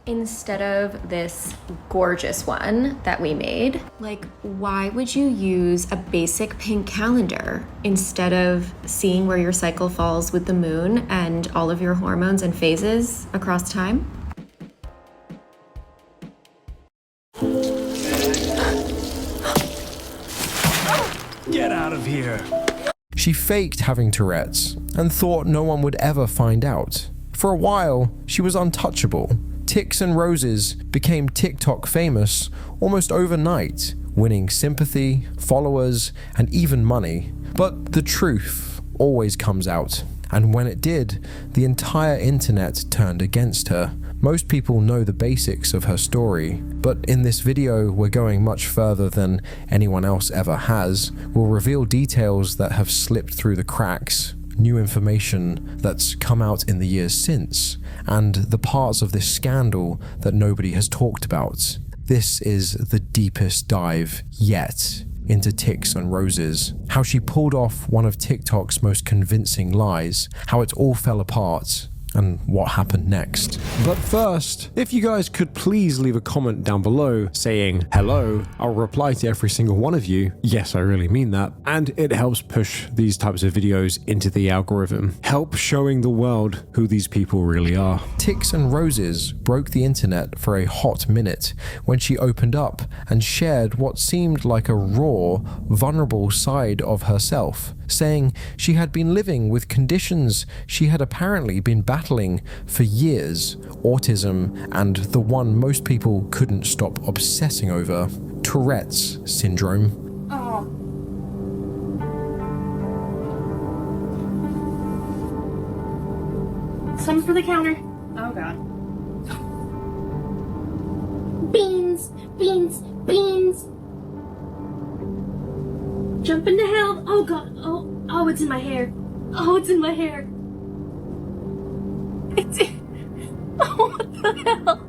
instead of this gorgeous one that we made. Like, why would you use a basic pink calendar instead of seeing where your cycle falls with the moon and all of your hormones and phases across time? Get out of here! She faked having Tourette's and thought no one would ever find out. For a while, she was untouchable. Tics and Roses became TikTok famous almost overnight, winning sympathy, followers, and even money. But the truth always comes out, and when it did, the entire internet turned against her. Most people know the basics of her story, but in this video we're going much further than anyone else ever has. We'll reveal details that have slipped through the cracks, new information that's come out in the years since, and the parts of this scandal that nobody has talked about. This is the deepest dive yet into Tics and Roses, how she pulled off one of TikTok's most convincing lies, how it all fell apart, and what happened next. But first, if you guys could please leave a comment down below saying hello, I'll reply to every single one of you. Yes, I really mean that. And it helps push these types of videos into the algorithm. Help showing the world who these people really are. Tics and Roses broke the internet for a hot minute when she opened up and shared what seemed like a raw, vulnerable side of herself, saying she had been living with conditions she had apparently been battling for years, autism and the one most people couldn't stop obsessing over, Tourette's syndrome. Oh. Some for the counter. Oh god. Beans! Beans! Beans! Jump into hell! Oh god! Oh, it's in my hair! Oh, it's in my hair! It's oh, what the hell?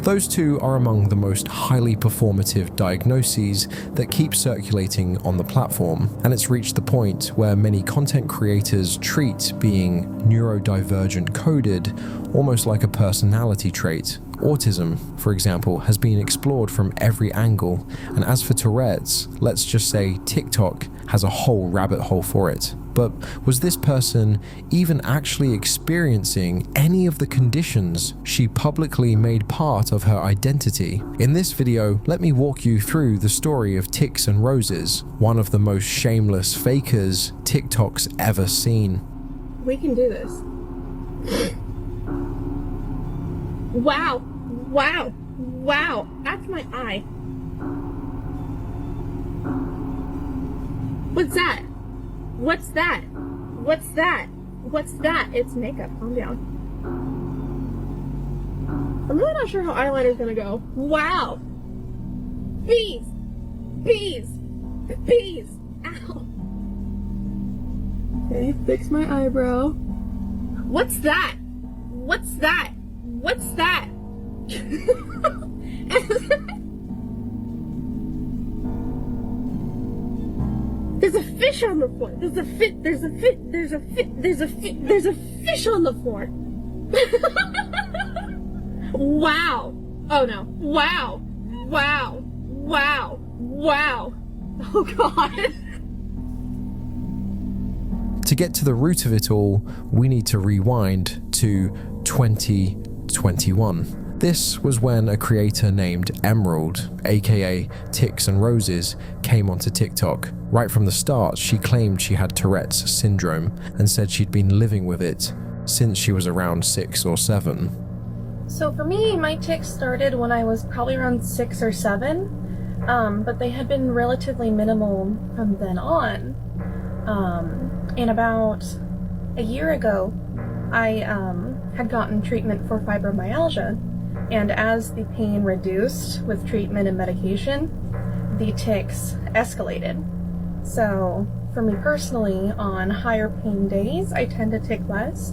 Those two are among the most highly performative diagnoses that keep circulating on the platform, and it's reached the point where many content creators treat being neurodivergent coded almost like a personality trait. Autism, for example, has been explored from every angle, and as for Tourette's, let's just say TikTok has a whole rabbit hole for it. But was this person even actually experiencing any of the conditions she publicly made part of her identity? In this video, let me walk you through the story of Tics and Roses, one of the most shameless fakers TikTok's ever seen. We can do this. Wow! Wow! Wow! That's my eye. What's that? What's that? What's that? What's that? It's makeup. Calm down. I'm really not sure how eyeliner's gonna go. Wow! Bees! Bees! Bees! Ow! Okay, fix my eyebrow. What's that? What's that? What's that? There's a fish on the floor. There's a fish on the floor. Wow. Oh no. Wow. Wow. Wow. Wow. Oh god. To get to the root of it all, we need to rewind to 2021. This was when a creator named Emerald, aka Tics and Roses, came onto TikTok. Right from the start, she claimed she had Tourette's syndrome and said she'd been living with it since she was around 6 or 7. So for me, my tics started when I was probably around 6 or 7, but they had been relatively minimal from then on. And about a year ago, I had gotten treatment for fibromyalgia, and as the pain reduced with treatment and medication, the tics escalated. So for me personally, on higher pain days, I tend to tic less,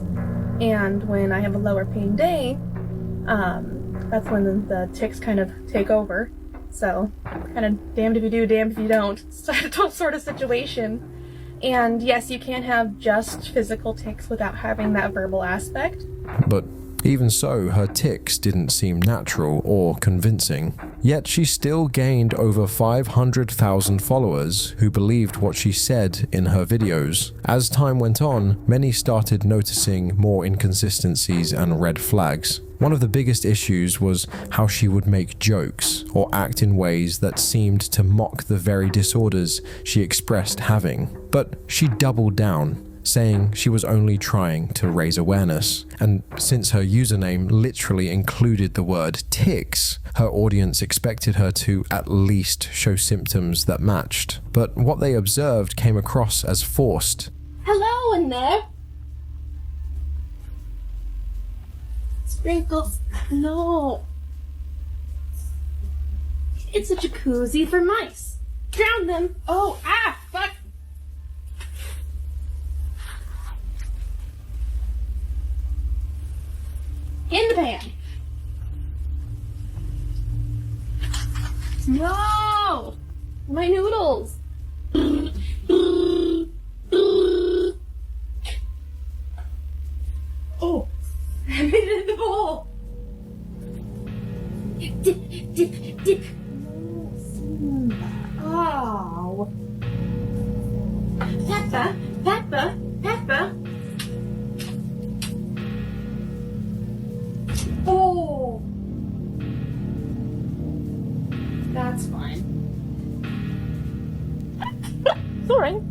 and when I have a lower pain day, that's when the tics kind of take over. So kind of damned if you do, damned if you don't sort of situation. And yes, you can have just physical tics without having that verbal aspect. But Even so, her tics didn't seem natural or convincing. Yet she still gained over 500,000 followers who believed what she said in her videos. As time went on, many started noticing more inconsistencies and red flags. One of the biggest issues was how she would make jokes or act in ways that seemed to mock the very disorders she expressed having. But she doubled down, saying she was only trying to raise awareness. And since her username literally included the word tics, her audience expected her to at least show symptoms that matched. But what they observed came across as forced. Hello in there. Sprinkles. No. It's a jacuzzi for mice. Drown them. Oh, fuck. In the pan. No! My noodles. Oh, I made it in the bowl. Dip, dip, dip. Oh. Peppa, Peppa, Peppa. Oh. That's fine. Sorry.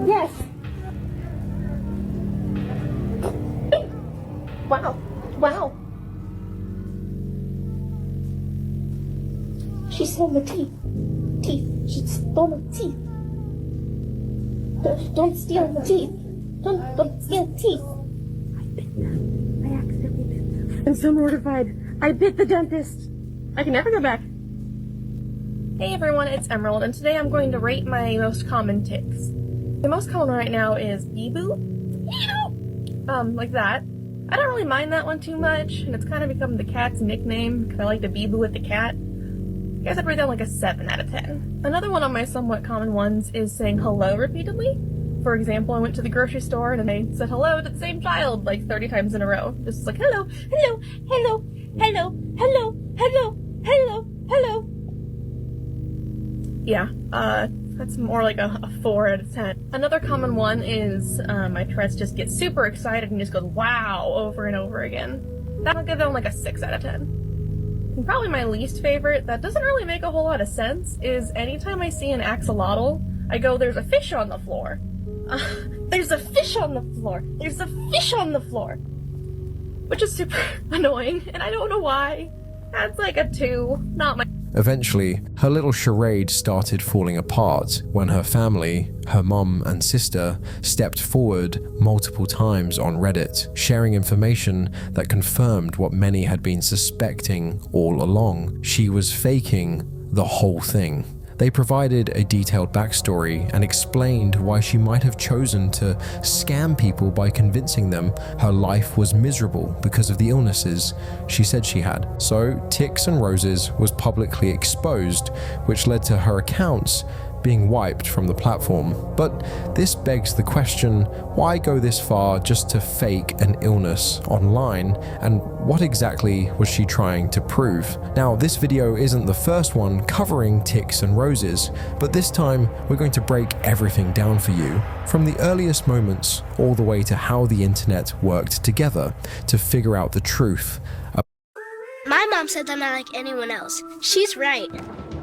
Yes. Wow. She stole my teeth. She stole my teeth. Don't steal the teeth. Don't steal the teeth. I bit them. I accidentally bit them. I'm so mortified. I bit the dentist. I can never go back. Hey everyone, it's Emerald, and today I'm going to rate my most common tics. The most common right now is bee-boo. Like that. I don't really mind that one too much, and it's kind of become the cat's nickname because I like to bee-boo with the cat. I guess I'd rate that like a 7 out of 10. Another one of my somewhat common ones is saying hello repeatedly. For example, I went to the grocery store and they said hello to the same child like 30 times in a row. Just like hello, hello, hello, hello, hello, hello, hello, hello. Yeah, that's more like a 4 out of 10. Another common one is my Tourette's just gets super excited and just goes wow over and over again. I'll give that one like a 6 out of 10. And probably my least favorite, that doesn't really make a whole lot of sense, is anytime I see an axolotl, I go, there's a fish on the floor. There's a fish on the floor. There's a fish on the floor. Which is super annoying, and I don't know why. That's like a 2, not my... Eventually, her little charade started falling apart when her family, her mum and sister, stepped forward multiple times on Reddit, sharing information that confirmed what many had been suspecting all along. She was faking the whole thing. They provided a detailed backstory and explained why she might have chosen to scam people by convincing them her life was miserable because of the illnesses she said she had. So, Tics and Roses was publicly exposed, which led to her accounts being wiped from the platform. But this begs the question, why go this far just to fake an illness online, and what exactly was she trying to prove? Now, this video isn't the first one covering Tics and Roses, but this time we're going to break everything down for you, from the earliest moments all the way to how the internet worked together to figure out the truth. My mom said I'm not like anyone else. She's right.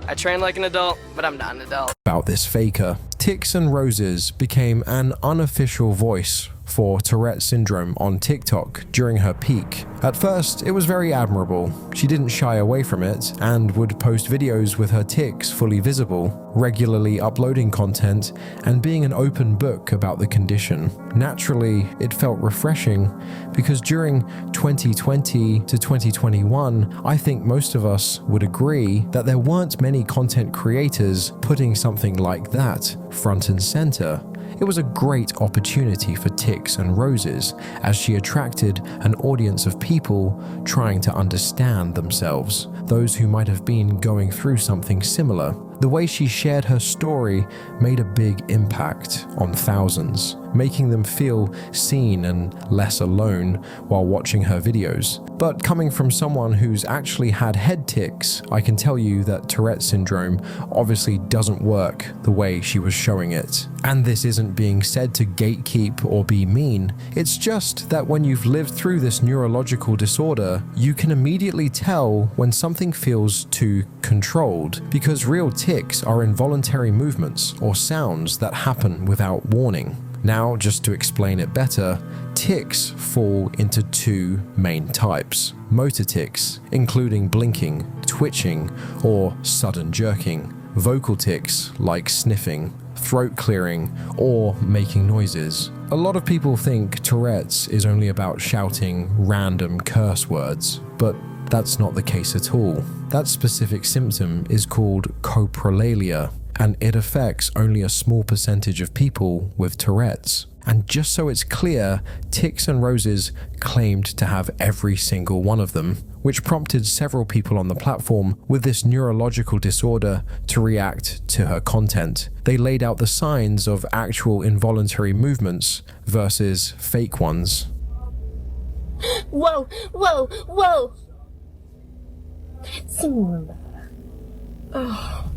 I train like an adult, but I'm not an adult. about this faker. Ticks and Roses became an unofficial voice for Tourette syndrome on TikTok during her peak. At first, it was very admirable. She didn't shy away from it and would post videos with her tics fully visible, regularly uploading content and being an open book about the condition. Naturally, it felt refreshing because during 2020 to 2021, I think most of us would agree that there weren't many content creators putting something like that front and center. It was a great opportunity for Ticks and Roses as she attracted an audience of people trying to understand themselves, those who might have been going through something similar. The way she shared her story made a big impact on thousands, making them feel seen and less alone while watching her videos. But coming from someone who's actually had head tics, I can tell you that Tourette syndrome obviously doesn't work the way she was showing it. And this isn't being said to gatekeep or be mean, it's just that when you've lived through this neurological disorder, you can immediately tell when something feels too controlled, because real tics are involuntary movements or sounds that happen without warning. Now, just to explain it better, tics fall into two main types. Motor tics, including blinking, twitching, or sudden jerking. Vocal tics, like sniffing, throat clearing, or making noises. A lot of people think Tourette's is only about shouting random curse words, but that's not the case at all. That specific symptom is called coprolalia, and it affects only a small percentage of people with Tourette's. And just so it's clear, Ticks and Roses claimed to have every single one of them, which prompted several people on the platform with this neurological disorder to react to her content. They laid out the signs of actual involuntary movements versus fake ones. Whoa, whoa, whoa! That's more. Oh.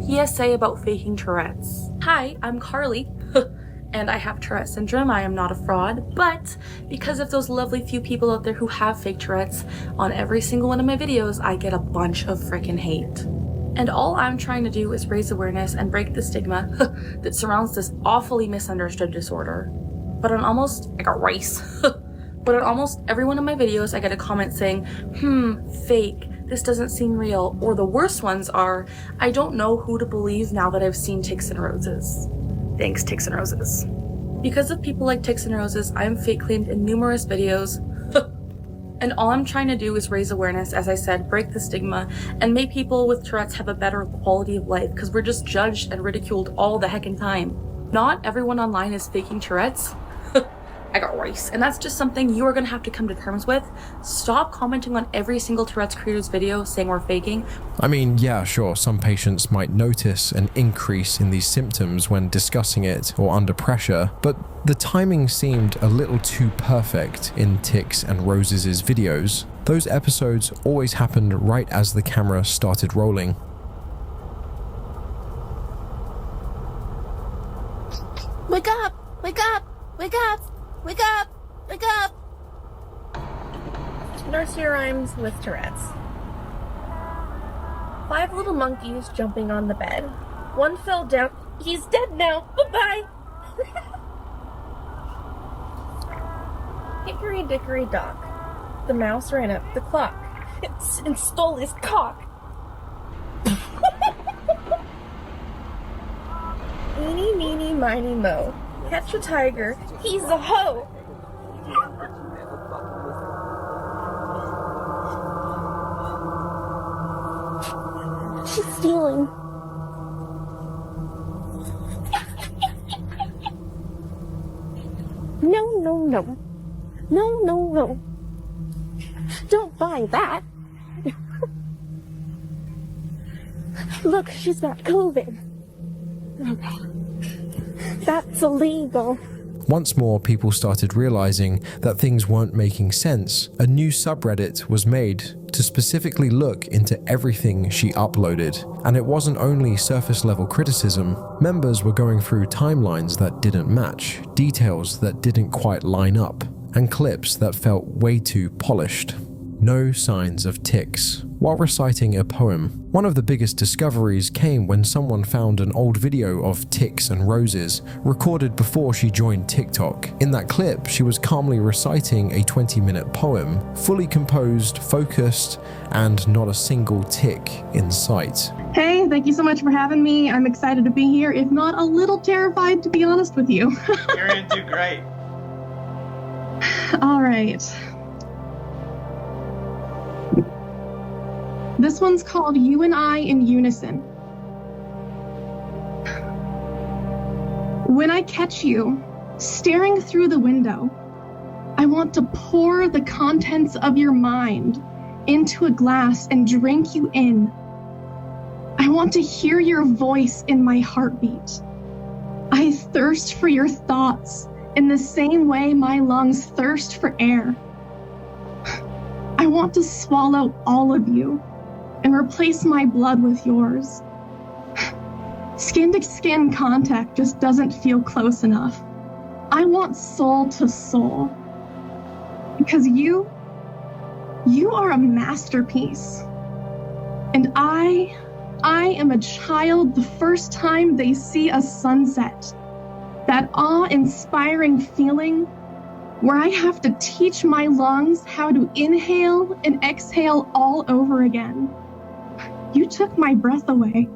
PSA about faking Tourette's. Hi, I'm Carly, and I have Tourette syndrome. I am not a fraud, but because of those lovely few people out there who have fake Tourette's, on every single one of my videos, I get a bunch of freaking hate. And all I'm trying to do is raise awareness and break the stigma that surrounds this awfully misunderstood disorder. But on almost, I got rice. But on almost every one of my videos, I get a comment saying, fake. This doesn't seem real. Or the worst ones are, I don't know who to believe now that I've seen Ticks and Roses. Thanks, Ticks and Roses. Because of people like Ticks and Roses, I am fake claimed in numerous videos. And all I'm trying to do is raise awareness, as I said, break the stigma, and make people with Tourette's have a better quality of life, because we're just judged and ridiculed all the heckin' time. Not everyone online is faking Tourette's. I got rice. And that's just something you are going to have to come to terms with. Stop commenting on every single Tourette's creator's video saying we're faking. I mean, yeah, sure, some patients might notice an increase in these symptoms when discussing it or under pressure, but the timing seemed a little too perfect in Ticks and Roses' videos. Those episodes always happened right as the camera started rolling. Wake up! Wake up! Wake up! Wake up! Wake up! Nursery rhymes with Tourette's. 5 little monkeys jumping on the bed. One fell down. He's dead now. Bye-bye. Hickory dickory dock. The mouse ran up the clock and stole his cock. Eeny, meeny, miny, mo. Catch a tiger. He's a hoe. She's stealing. no, no. No, no, no. Don't buy that. Look, she's got COVID. Okay. That's illegal. Once more, people started realizing that things weren't making sense. A new subreddit was made to specifically look into everything she uploaded. And it wasn't only surface level criticism. Members were going through timelines that didn't match, details that didn't quite line up, and clips that felt way too polished. No signs of tics. While reciting a poem, one of the biggest discoveries came when someone found an old video of ticks and roses recorded before she joined TikTok. In that clip, she was calmly reciting a 20-minute poem, fully composed, focused, and not a single tick in sight. Hey, thank you so much for having me. I'm excited to be here, if not a little terrified, to be honest with you. You're gonna do great. All right. This one's called You and I in Unison. When I catch you staring through the window, I want to pour the contents of your mind into a glass and drink you in. I want to hear your voice in my heartbeat. I thirst for your thoughts in the same way my lungs thirst for air. I want to swallow all of you and replace my blood with yours. Skin-to-skin contact just doesn't feel close enough. I want soul to soul. Because you are a masterpiece. And I am a child the first time they see a sunset. That awe-inspiring feeling where I have to teach my lungs how to inhale and exhale all over again. You took my breath away.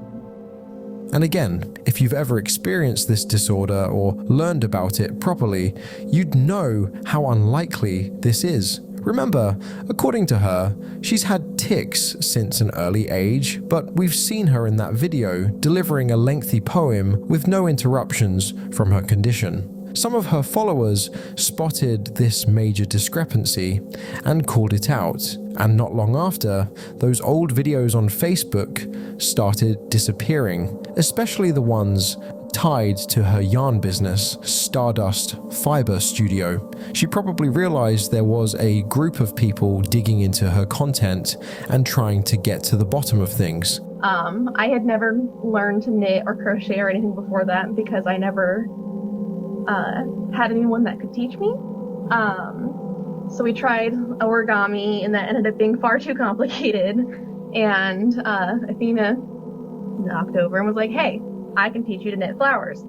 And again, if you've ever experienced this disorder or learned about it properly, you'd know how unlikely this is. Remember, according to her, she's had tics since an early age, but we've seen her in that video delivering a lengthy poem with no interruptions from her condition. Some of her followers spotted this major discrepancy and called it out, and not long after, those old videos on Facebook started disappearing, especially the ones tied to her yarn business, Stardust Fiber Studio. She probably realized there was a group of people digging into her content and trying to get to the bottom of things. I had never learned to knit or crochet or anything before that because I never had anyone that could teach me. So we tried origami, and that ended up being far too complicated. And Athena knocked over and was like, hey, I can teach you to knit flowers.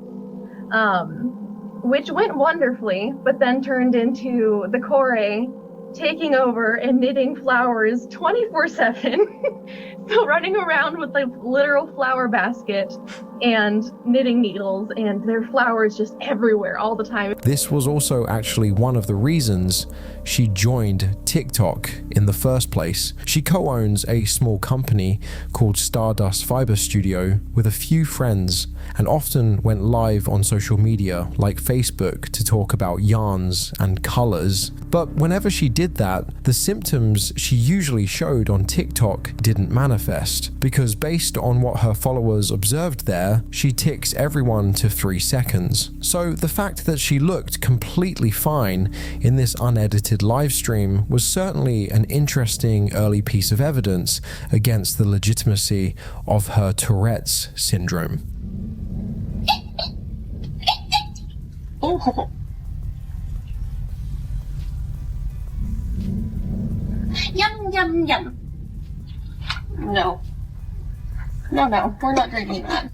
Which went wonderfully, but then turned into the Kore taking over and knitting flowers 24/7. So running around with a literal flower basket and knitting needles, and there are flowers just everywhere all the time. This was also actually one of the reasons she joined TikTok in the first place. She co-owns a small company called Stardust Fiber Studio with a few friends, and often went live on social media like Facebook to talk about yarns and colors. But whenever she did that, the symptoms she usually showed on TikTok didn't manifest, because based on what her followers observed there, she ticks everyone to 3 seconds. So the fact that she looked completely fine in this unedited live stream was certainly an interesting early piece of evidence against the legitimacy of her Tourette's syndrome. Yum, yum, yum. No. No, we're not drinking that.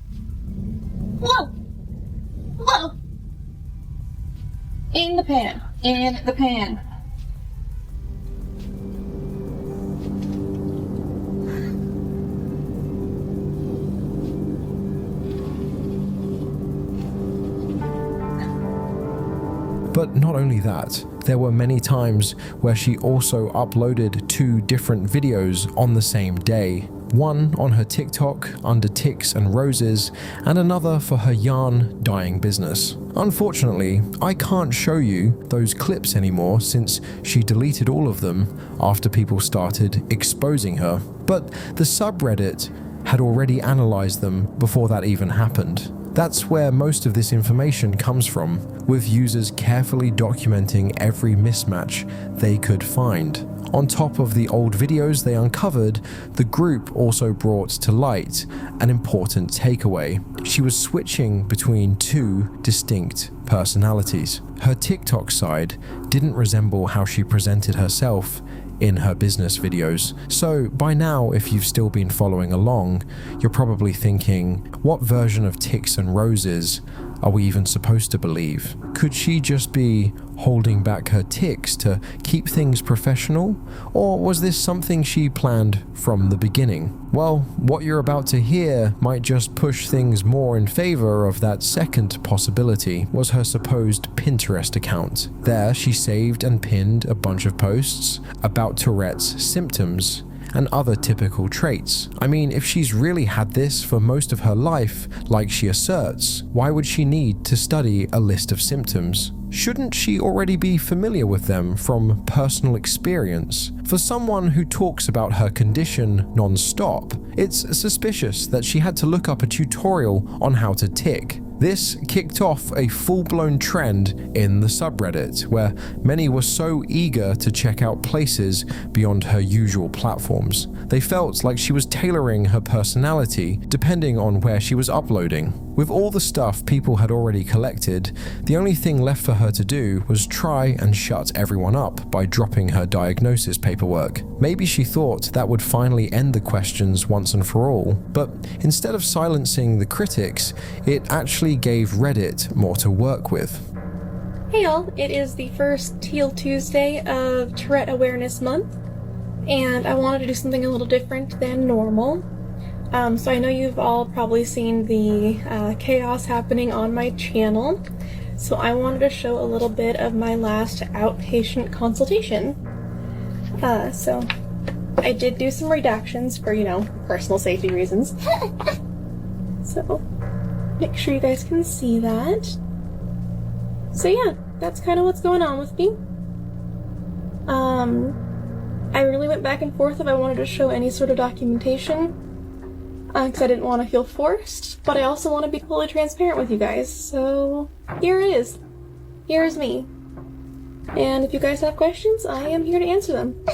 Whoa! Whoa! In the pan. In the pan. But not only that, there were many times where she also uploaded 2 different videos on the same day, one on her TikTok under Ticks and Roses, and another for her yarn dyeing business. Unfortunately, I can't show you those clips anymore since she deleted all of them after people started exposing her, but the subreddit had already analyzed them before that even happened. That's where most of this information comes from, with users carefully documenting every mismatch they could find. On top of the old videos they uncovered, the group also brought to light an important takeaway. She was switching between two distinct personalities. Her TikTok side didn't resemble how she presented herself in her business videos. So by now, if you've still been following along, you're probably thinking, what version of Ticks and Roses are we even supposed to believe? Could she just be holding back her tics to keep things professional? Or was this something she planned from the beginning? Well, what you're about to hear might just push things more in favor of that second possibility, was her supposed Pinterest account. There, she saved and pinned a bunch of posts about Tourette's symptoms and other typical traits. I mean, if she's really had this for most of her life, like she asserts, why would she need to study a list of symptoms? Shouldn't she already be familiar with them from personal experience? For someone who talks about her condition non-stop, it's suspicious that she had to look up a tutorial on how to tic. This kicked off a full-blown trend in the subreddit, where many were so eager to check out places beyond her usual platforms. They felt like she was tailoring her personality depending on where she was uploading. With all the stuff people had already collected, the only thing left for her to do was try and shut everyone up by dropping her diagnosis paperwork. Maybe she thought that would finally end the questions once and for all, but instead of silencing the critics, it actually gave Reddit more to work with. Hey y'all, it is the first Teal Tuesday of Tourette Awareness Month, and I wanted to do something a little different than normal. So I know you've all probably seen the chaos happening on my channel, so I wanted to show a little bit of my last outpatient consultation. So I did do some redactions for, personal safety reasons. So make sure you guys can see that. So yeah, that's kind of what's going on with me. I really went back and forth if I wanted to show any sort of documentation, because I didn't want to feel forced, but I also want to be fully transparent with you guys, so here it is. Here is me. And if you guys have questions, I am here to answer them.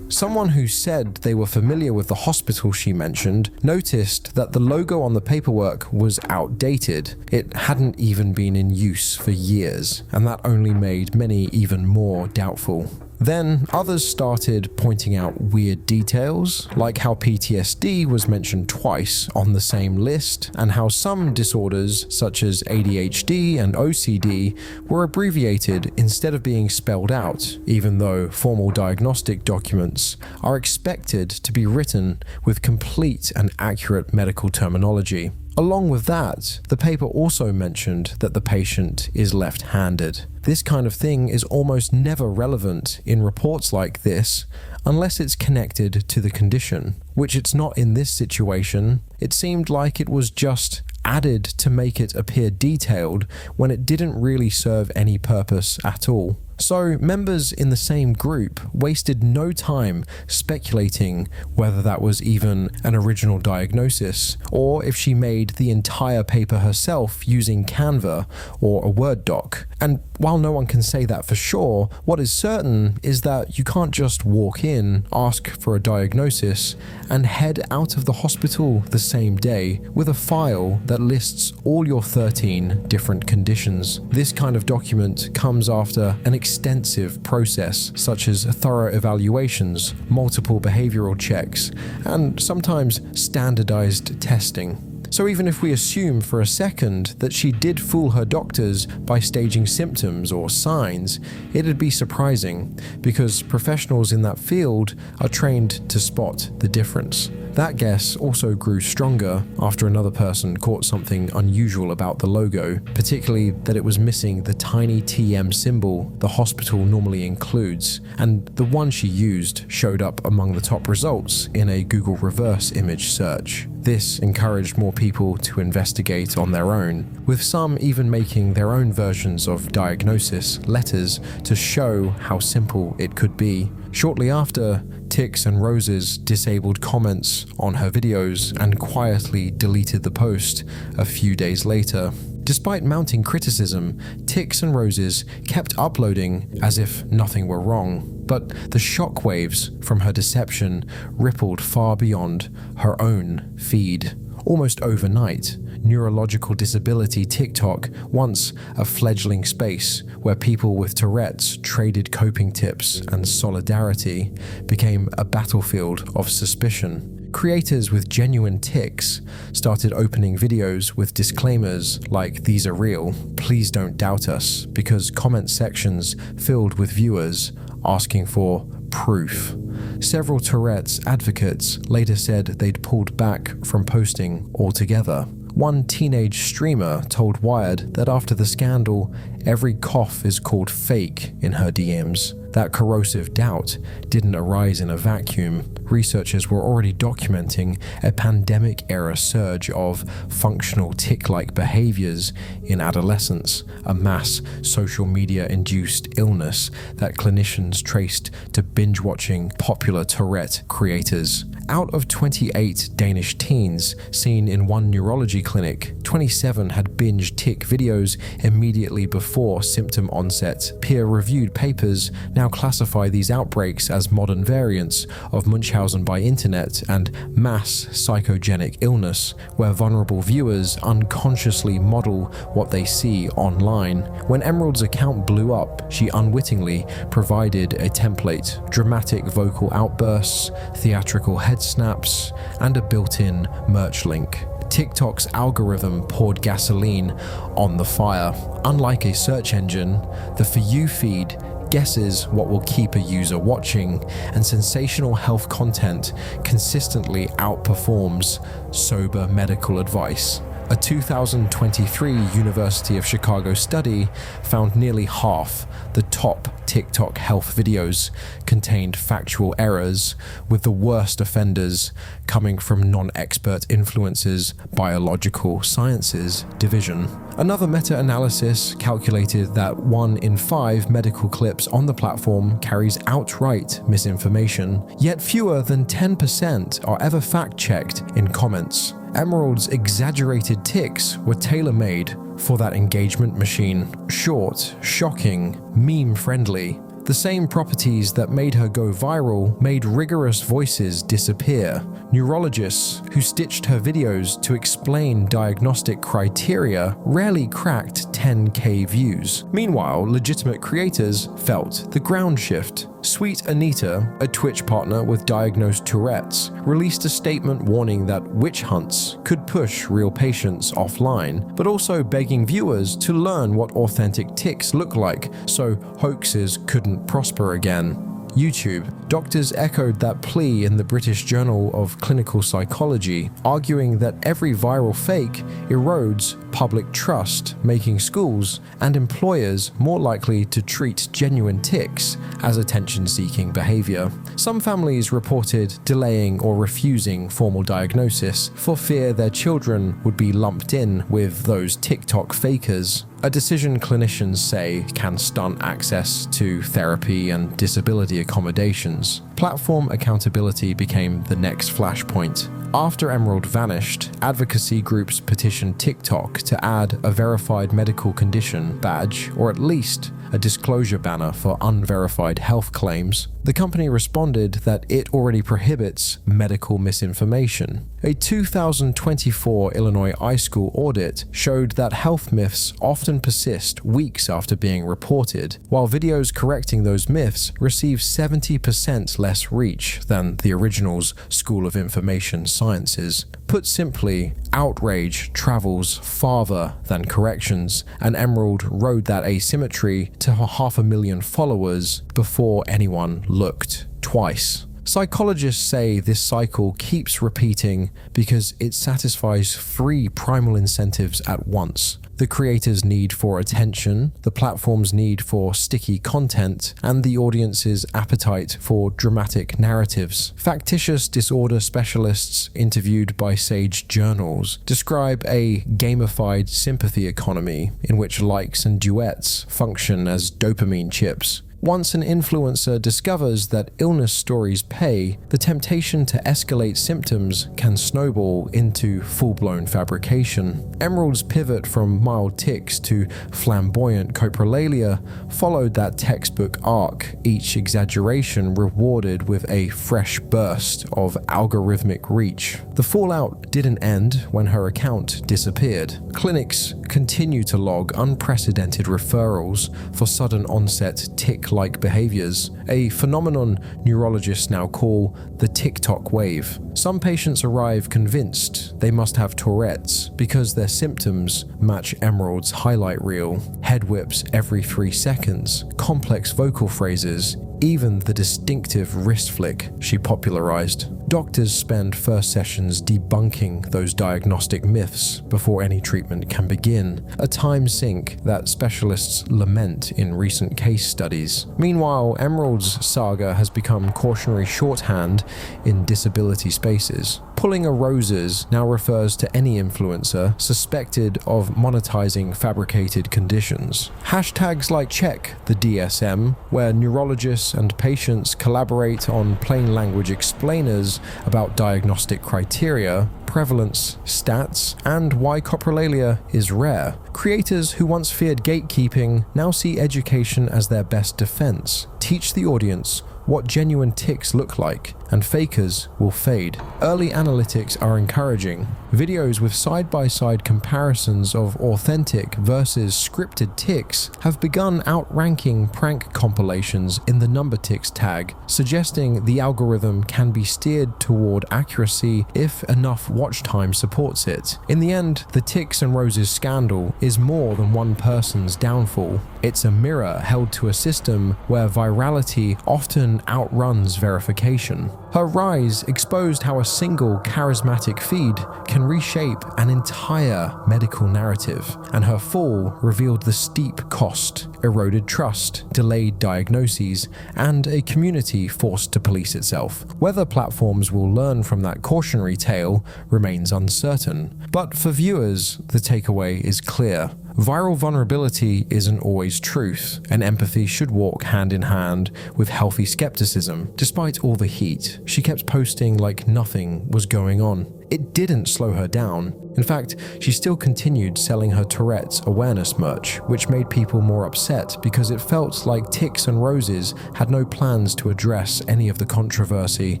Someone who said they were familiar with the hospital she mentioned noticed that the logo on the paperwork was outdated. It hadn't even been in use for years, and that only made many even more doubtful. Then others started pointing out weird details, like how PTSD was mentioned twice on the same list, and how some disorders, such as ADHD and OCD, were abbreviated instead of being spelled out, even though formal diagnostic documents are expected to be written with complete and accurate medical terminology. Along with that, the paper also mentioned that the patient is left-handed. This kind of thing is almost never relevant in reports like this unless it's connected to the condition, which it's not in this situation. It seemed like it was just added to make it appear detailed when it didn't really serve any purpose at all. So members in the same group wasted no time speculating whether that was even an original diagnosis, or if she made the entire paper herself using Canva or a Word doc. And while no one can say that for sure, what is certain is that you can't just walk in, ask for a diagnosis, and head out of the hospital the same day with a file that lists all your 13 different conditions. This kind of document comes after an extensive process, such as thorough evaluations, multiple behavioral checks, and sometimes standardized testing. So even if we assume for a second that she did fool her doctors by staging symptoms or signs, it'd be surprising, because professionals in that field are trained to spot the difference. That guess also grew stronger after another person caught something unusual about the logo, particularly that it was missing the tiny TM symbol the hospital normally includes, and the one she used showed up among the top results in a Google reverse image search. This encouraged more people to investigate on their own, with some even making their own versions of diagnosis letters to show how simple it could be. Shortly after, Tix and Roses disabled comments on her videos and quietly deleted the post a few days later. Despite mounting criticism, Tix and Roses kept uploading as if nothing were wrong, but the shockwaves from her deception rippled far beyond her own feed. Almost overnight, neurological disability TikTok, once a fledgling space where people with Tourette's traded coping tips and solidarity, became a battlefield of suspicion. Creators with genuine tics started opening videos with disclaimers like "These are real, please don't doubt us," because comment sections filled with viewers asking for proof. Several Tourette's advocates later said they'd pulled back from posting altogether. One teenage streamer told Wired that after the scandal, every cough is called fake in her DMs. That corrosive doubt didn't arise in a vacuum. Researchers were already documenting a pandemic-era surge of functional tic-like behaviors in adolescents, a mass social media-induced illness that clinicians traced to binge-watching popular Tourette creators. Out of 28 Danish teens seen in one neurology clinic, 27 had binge tic videos immediately before symptom onset. Peer-reviewed papers now classify these outbreaks as modern variants of Munchausen by internet and mass psychogenic illness, where vulnerable viewers unconsciously model what they see online. When Emerald's account blew up, she unwittingly provided a template: dramatic vocal outbursts, theatrical head snaps, and a built-in merch link. TikTok's algorithm poured gasoline on the fire. Unlike a search engine, the For You feed guesses what will keep a user watching, and sensational health content consistently outperforms sober medical advice. A 2023 University of Chicago study found nearly half the top TikTok health videos contained factual errors, with the worst offenders coming from non-expert influencers' biological sciences division. Another meta-analysis calculated that 1 in 5 medical clips on the platform carries outright misinformation, yet fewer than 10% are ever fact-checked in comments. Emerald's exaggerated tics were tailor-made for that engagement machine. Short, shocking, meme-friendly. The same properties that made her go viral made rigorous voices disappear. Neurologists who stitched her videos to explain diagnostic criteria rarely cracked 10K views. Meanwhile, legitimate creators felt the ground shift. Sweet Anita, a Twitch partner with diagnosed Tourette's, released a statement warning that witch hunts could push real patients offline, but also begging viewers to learn what authentic tics look like so hoaxes couldn't prosper again. YouTube, doctors echoed that plea in the British Journal of Clinical Psychology, arguing that every viral fake erodes public trust, making schools and employers more likely to treat genuine tics as attention-seeking behavior. Some families reported delaying or refusing formal diagnosis for fear their children would be lumped in with those TikTok fakers, a decision clinicians say can stunt access to therapy and disability accommodations. Platform accountability became the next flashpoint. After Emerald vanished, advocacy groups petitioned TikTok to add a verified medical condition badge, or at least a disclosure banner for unverified health claims. The company responded that it already prohibits medical misinformation. A 2024 Illinois iSchool audit showed that health myths often persist weeks after being reported, while videos correcting those myths receive 70% less reach than the original's School of Information Sciences. Put simply, outrage travels farther than corrections, and Emerald rode that asymmetry to her 500,000 followers before anyone looked twice. Psychologists say this cycle keeps repeating because it satisfies three primal incentives at once: the creator's need for attention, the platform's need for sticky content, and the audience's appetite for dramatic narratives. Factitious disorder specialists interviewed by Sage Journals describe a gamified sympathy economy in which likes and duets function as dopamine chips. Once an influencer discovers that illness stories pay, the temptation to escalate symptoms can snowball into full-blown fabrication. Emerald's pivot from mild tics to flamboyant coprolalia followed that textbook arc, each exaggeration rewarded with a fresh burst of algorithmic reach. The fallout didn't end when her account disappeared. Clinics continue to log unprecedented referrals for sudden onset tic-like behaviors, a phenomenon neurologists now call the TikTok wave. Some patients arrive convinced they must have Tourette's because their symptoms match Emerald's highlight reel: head whips every 3 seconds, complex vocal phrases, even the distinctive wrist flick she popularized. Doctors spend first sessions debunking those diagnostic myths before any treatment can begin, a time sink that specialists lament in recent case studies. Meanwhile, Emerald's saga has become cautionary shorthand in disability spaces. Pulling a Roses now refers to any influencer suspected of monetizing fabricated conditions. Hashtags like Check the DSM, where neurologists and patients collaborate on plain language explainers about diagnostic criteria, prevalence, stats, and why coprolalia is rare. Creators who once feared gatekeeping now see education as their best defense. Teach the audience what genuine tics look like, and fakers will fade. Early analytics are encouraging. Videos with side-by-side comparisons of authentic versus scripted tics have begun outranking prank compilations in the number tics tag, suggesting the algorithm can be steered toward accuracy if enough watch time supports it. In the end, the Tics and Roses scandal is more than one person's downfall. It's a mirror held to a system where virality often outruns verification. Her rise exposed how a single charismatic feed can reshape an entire medical narrative, and her fall revealed the steep cost, eroded trust, delayed diagnoses, and a community forced to police itself. Whether platforms will learn from that cautionary tale remains uncertain, but for viewers, the takeaway is clear. Viral vulnerability isn't always truth, and empathy should walk hand in hand with healthy skepticism. Despite all the heat, she kept posting like nothing was going on. It didn't slow her down. In fact, she still continued selling her Tourette's awareness merch, which made people more upset because it felt like Tics and Roses had no plans to address any of the controversy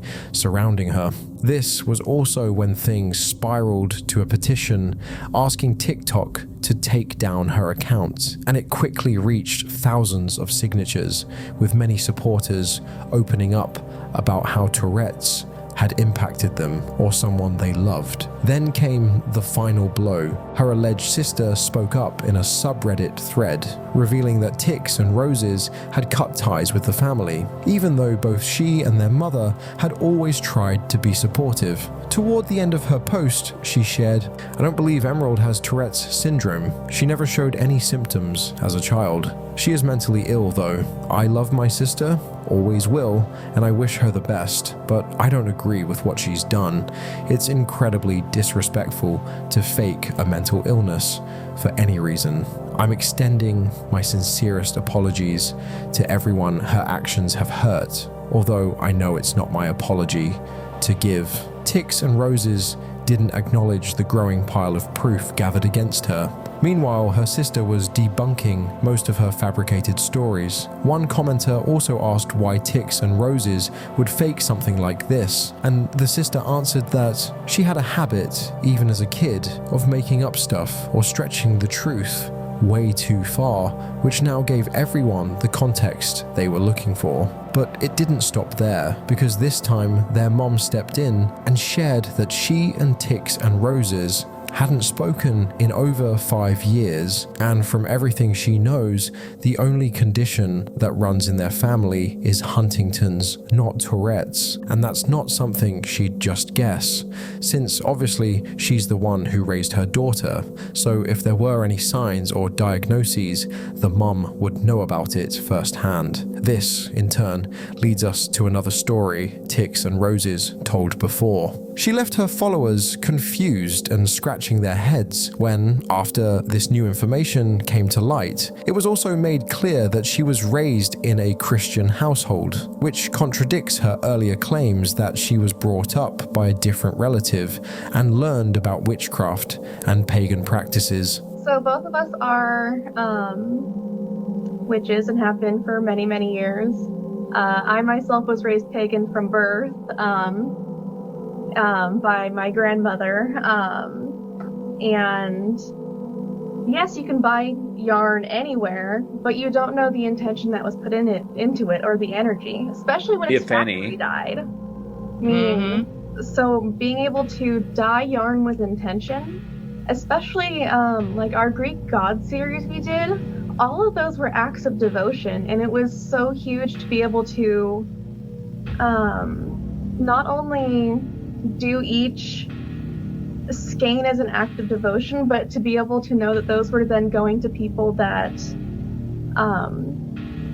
surrounding her. This was also when things spiraled to a petition asking TikTok to take down her account, and it quickly reached thousands of signatures, with many supporters opening up about how Tourette's had impacted them or someone they loved. Then came the final blow. Her alleged sister spoke up in a subreddit thread, revealing that Tics and Roses had cut ties with the family, even though both she and their mother had always tried to be supportive. Toward the end of her post, she shared, "I don't believe Emerald has Tourette's syndrome. She never showed any symptoms as a child. She is mentally ill though. I love my sister, always will, and I wish her the best, but I don't agree with what she's done. It's incredibly disrespectful to fake a mental illness for any reason. I'm extending my sincerest apologies to everyone her actions have hurt, although I know it's not my apology to give." Tics and Roses didn't acknowledge the growing pile of proof gathered against her. Meanwhile, her sister was debunking most of her fabricated stories. One commenter also asked why Tics and Roses would fake something like this, and the sister answered that she had a habit, even as a kid, of making up stuff or stretching the truth way too far, which now gave everyone the context they were looking for. But it didn't stop there, because this time their mom stepped in and shared that she and Tics and Roses hadn't spoken in over 5 years, and from everything she knows, the only condition that runs in their family is Huntington's, not Tourette's, and that's not something she'd just guess, since obviously she's the one who raised her daughter, so if there were any signs or diagnoses, the mum would know about it firsthand. This, in turn, leads us to another story Tix and Roses told before. She left her followers confused and scratching their heads when, after this new information came to light, it was also made clear that she was raised in a Christian household, which contradicts her earlier claims that she was brought up by a different relative and learned about witchcraft and pagan practices. So both of us are witches and have been for many, many years. I myself was raised pagan from birth. By my grandmother, and yes, you can buy yarn anywhere, but you don't know the intention that was put into it or the energy, especially when it's factory dyed. So being able to dye yarn with intention, especially like our Greek God series we did, all of those were acts of devotion, and it was so huge to be able to not only do each skein as an act of devotion, but to be able to know that those were then going to people that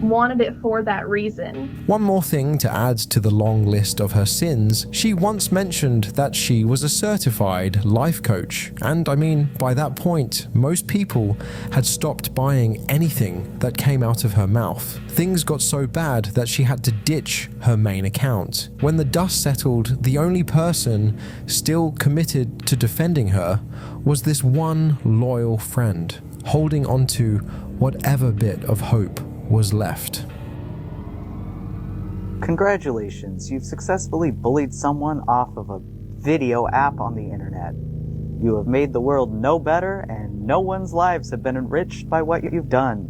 wanted it for that reason. One more thing to add to the long list of her sins, she once mentioned that she was a certified life coach, and I mean, by that point, most people had stopped buying anything that came out of her mouth. Things got so bad that she had to ditch her main account. When the dust settled, the only person still committed to defending her was this one loyal friend, holding onto whatever bit of hope was left. Congratulations, you've successfully bullied someone off of a video app on the internet. You have made the world no better, and no one's lives have been enriched by what you've done.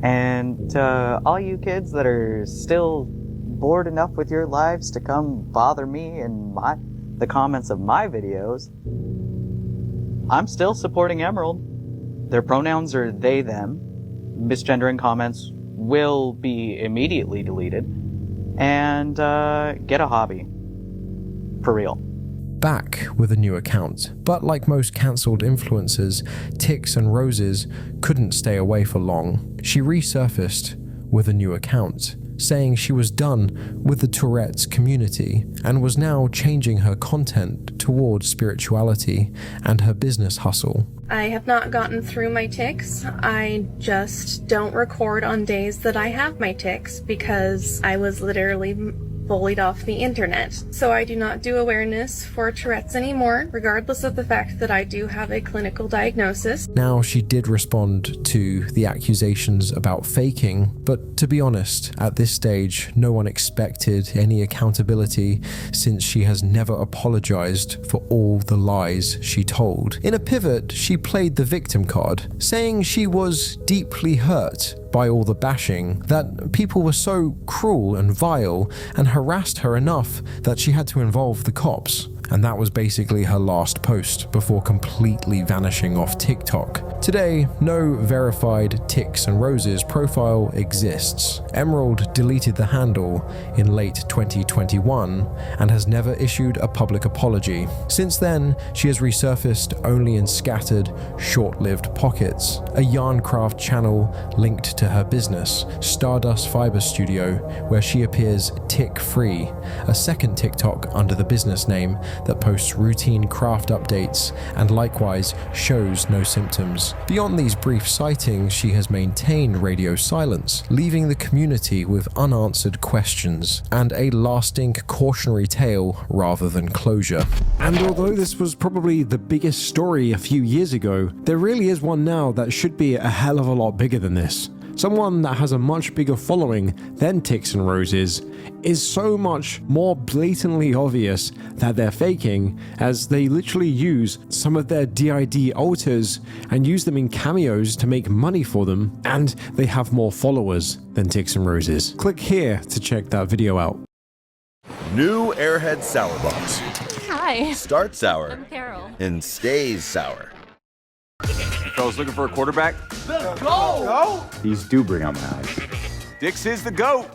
And to all you kids that are still bored enough with your lives to come bother me in the comments of my videos, I'm still supporting Emerald. Their pronouns are they, them. Misgendering comments will be immediately deleted, and get a hobby. For real. Back with a new account, but like most cancelled influencers, Tix and Roses couldn't stay away for long. She resurfaced with a new account, saying she was done with the Tourette's community and was now changing her content towards spirituality and her business hustle. I have not gotten through my tics. I just don't record on days that I have my tics because I was literally bullied off the internet. So I do not do awareness for Tourette's anymore, regardless of the fact that I do have a clinical diagnosis. Now, she did respond to the accusations about faking, but to be honest, at this stage, no one expected any accountability since she has never apologized for all the lies she told. In a pivot, she played the victim card, saying she was deeply hurt by all the bashing, that people were so cruel and vile and harassed her enough that she had to involve the cops. And that was basically her last post before completely vanishing off TikTok. Today, no verified Tix and Roses profile exists. Emerald deleted the handle in late 2021 and has never issued a public apology. Since then, she has resurfaced only in scattered, short-lived pockets. A Yarncraft channel linked to her business, Stardust Fiber Studio, where she appears tick-free, a second TikTok under the business name that posts routine craft updates and likewise shows no symptoms. Beyond these brief sightings, she has maintained radio silence, leaving the community with unanswered questions and a lasting cautionary tale rather than closure. And although this was probably the biggest story a few years ago, there really is one now that should be a hell of a lot bigger than this. Someone that has a much bigger following than Tix and Roses is so much more blatantly obvious that they're faking, as they literally use some of their DID altars and use them in cameos to make money for them, and they have more followers than Tix and Roses. Click here to check that video out. New Airhead Sour Box. Hi. starts sour, I'm Carol. and stays sour. Fellas looking for a quarterback? Let's go! These do bring out my eyes. Dix is the GOAT.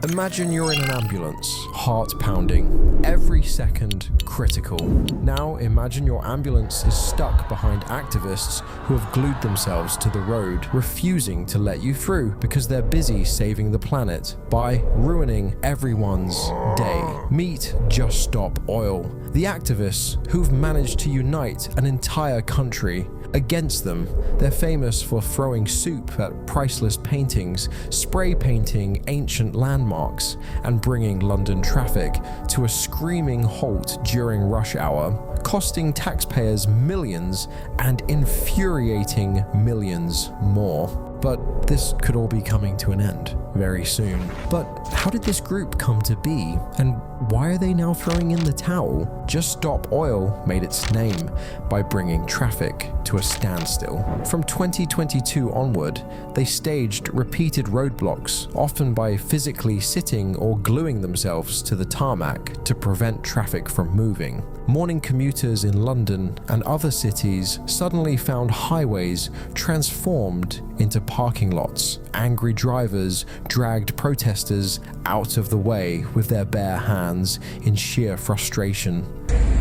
Imagine you're in an ambulance, heart pounding, every second critical. Now imagine your ambulance is stuck behind activists who have glued themselves to the road, refusing to let you through because they're busy saving the planet by ruining everyone's day. Meet Just Stop Oil, the activists who've managed to unite an entire country against them. They're famous for throwing soup at priceless paintings, spray painting ancient landmarks, and bringing London traffic to a screaming halt during rush hour, costing taxpayers millions and infuriating millions more. But this could all be coming to an end very soon. But how did this group come to be? And why are they now throwing in the towel? Just Stop Oil made its name by bringing traffic to a standstill. From 2022 onward, they staged repeated roadblocks, often by physically sitting or gluing themselves to the tarmac to prevent traffic from moving. Morning commuters in London and other cities suddenly found highways transformed into parking lots. Angry drivers dragged protesters out of the way with their bare hands in sheer frustration.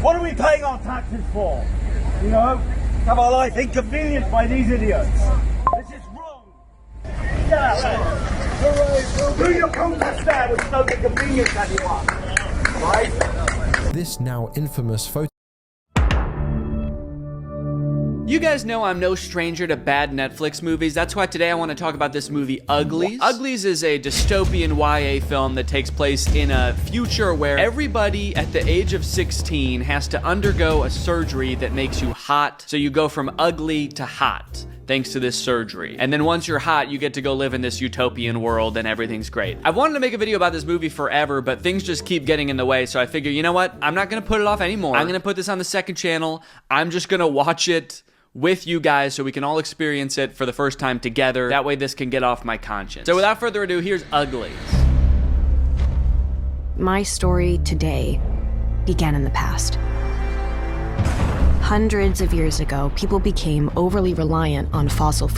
What are we paying our taxes for? You know, have our life inconvenienced by these idiots. This is wrong. Get out there. Do your protest there, which don't inconvenience anyone. Right? This now infamous photo. You guys know I'm no stranger to bad Netflix movies. That's why today I want to talk about this movie, Uglies. Uglies is a dystopian YA film that takes place in a future where everybody at the age of 16 has to undergo a surgery that makes you hot. So you go from ugly to hot, thanks to this surgery. And then once you're hot, you get to go live in this utopian world and everything's great. I've wanted to make a video about this movie forever, but things just keep getting in the way, so I figure, you know what? I'm not gonna put it off anymore. I'm gonna put this on the second channel. I'm just gonna watch it with you guys so we can all experience it for the first time together. That way this can get off my conscience. So without further ado, here's Uglies. My story today began in the past. Hundreds of years ago, people became overly reliant on fossil fuels.